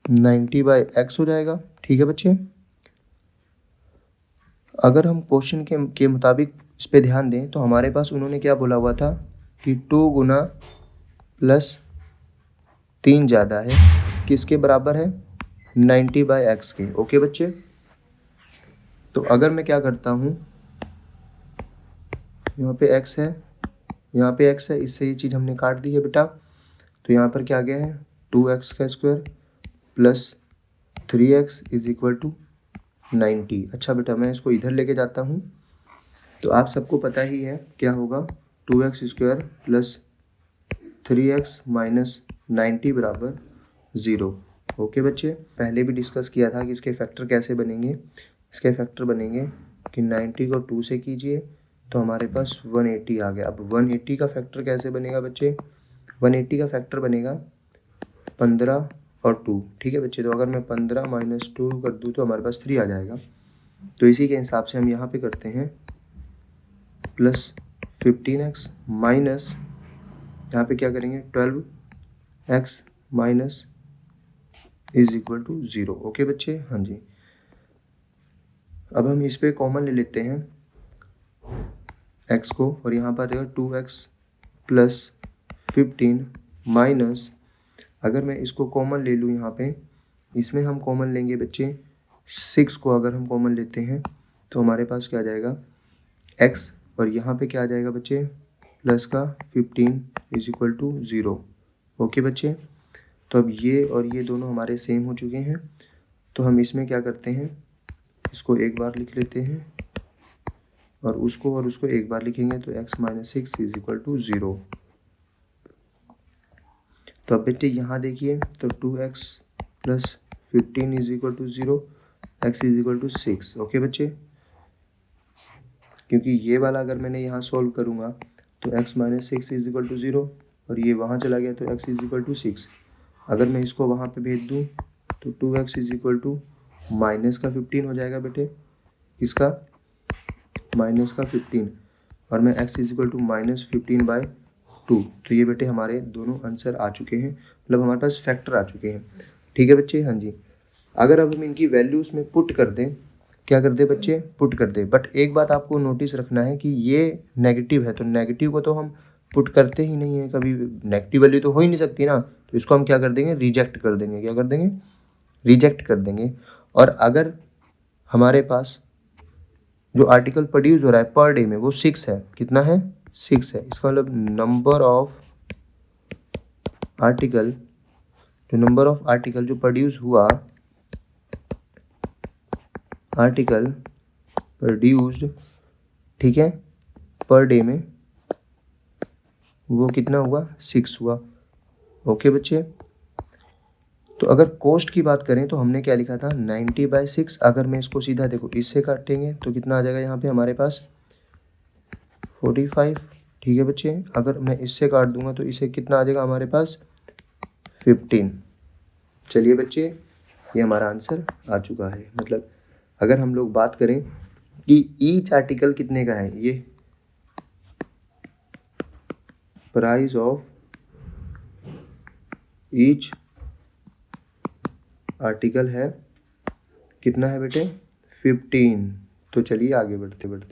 90/x हो जाएगा। ठीक है बच्चे, अगर हम क्वेश्चन के मुताबिक इस पे ध्यान दें तो हमारे पास उन्होंने क्या बोला हुआ था कि 2 गुना प्लस 3 ज़्यादा है किसके बराबर है, 90/x के। ओके बच्चे, तो अगर मैं क्या करता हूँ, यहाँ पे x है, यहाँ पे x है, इससे ये चीज़ हमने काट दी है बेटा। तो यहाँ पर क्या आ गया है, 2x का square plus 3x is equal to 90। अच्छा बेटा, मैं इसको इधर लेके जाता हूँ, तो आप सबको पता ही है क्या होगा, 2x square plus 3x minus 90 बराबर 0। ओके बच्चे, पहले भी डिस्कस किया था कि इसके फैक्टर कैसे बनेंगे। इसके फैक्टर बनेंगे कि 90 को 2 से कीजिए तो हमारे पास 180 आ गया। अब 180 का फैक्टर कैसे बनेगा बच्चे, 180 का फैक्टर बनेगा 15 और 2। ठीक है बच्चे, तो अगर मैं 15 माइनस 2 कर दूँ तो हमारे पास 3 आ जाएगा। तो इसी के हिसाब से हम यहाँ पे करते हैं प्लस 15x माइनस, यहाँ पे क्या करेंगे 12x minus is equal to 0। Okay बच्चे, हाँ जी। अब हम इस पे कॉमन ले लेते हैं x को, और यहाँ पर रहेगा 2x प्लस 15 माइनस, अगर मैं इसको कॉमन ले लूँ यहाँ पे, इसमें हम कॉमन लेंगे बच्चे 6 को अगर हम कॉमन लेते हैं तो हमारे पास क्या आ जाएगा x, और यहाँ पे क्या आ जाएगा बच्चे प्लस का 15 इज इक्वल टू 0। ओके बच्चे, तो अब ये और ये दोनों हमारे सेम हो चुके हैं, तो हम इसमें क्या करते हैं, इसको एक बार लिख लेते हैं और उसको एक बार लिखेंगे, तो x minus 6 is equal to 0। तो अब बेटे यहाँ देखिए, तो 2x plus 15 is equal to 0, x is equal to 6। Okay बच्चे, क्योंकि ये वाला अगर मैंने यहाँ सॉल्व करूँगा तो x minus 6 is equal to 0, और ये वहाँ चला गया तो x इज इक्वल टू 6। अगर मैं इसको वहाँ पे भेज दूँ तो 2x is equal to minus का 15 हो जाएगा बेटे, इसका माइनस का 15, और मैं x is equal to minus 15/2। तो ये बेटे हमारे दोनों आंसर आ चुके हैं, मतलब हमारे पास फैक्टर आ चुके हैं। ठीक है बच्चे, हाँ जी। अगर अब हम इनकी वैल्यूज़ में पुट कर दें, क्या कर दे बच्चे, पुट कर दे, बट एक बात आपको नोटिस रखना है कि ये नेगेटिव है, तो नेगेटिव को तो हम पुट करते ही नहीं है, कभी नेगेटिव वैल्यू तो हो ही नहीं सकती ना, तो इसको हम क्या कर देंगे, रिजेक्ट कर देंगे। क्या कर देंगे, रिजेक्ट कर देंगे। और अगर हमारे पास जो आर्टिकल प्रोड्यूस हो रहा है पर डे में वो 6 है, कितना है, 6 है, इसका मतलब नंबर ऑफ आर्टिकल, जो नंबर ऑफ आर्टिकल जो प्रोड्यूस हुआ, आर्टिकल प्रोड्यूस्ड, ठीक है, पर डे में वो कितना हुआ, 6 हुआ। ओके बच्चे, तो अगर कॉस्ट की बात करें तो हमने क्या लिखा था, 90/6। अगर मैं इसको सीधा देखो इससे काटेंगे तो कितना आ जाएगा यहाँ पे हमारे पास 45। ठीक है बच्चे, अगर मैं इससे काट दूंगा तो इसे कितना आ जाएगा हमारे पास 15। चलिए बच्चे, ये हमारा आंसर आ चुका है। मतलब अगर हम लोग बात करें कि ईच आर्टिकल कितने का है, ये प्राइस ऑफ ईच आर्टिकल है कितना है बेटे 15। तो चलिए आगे बढ़ते बढ़ते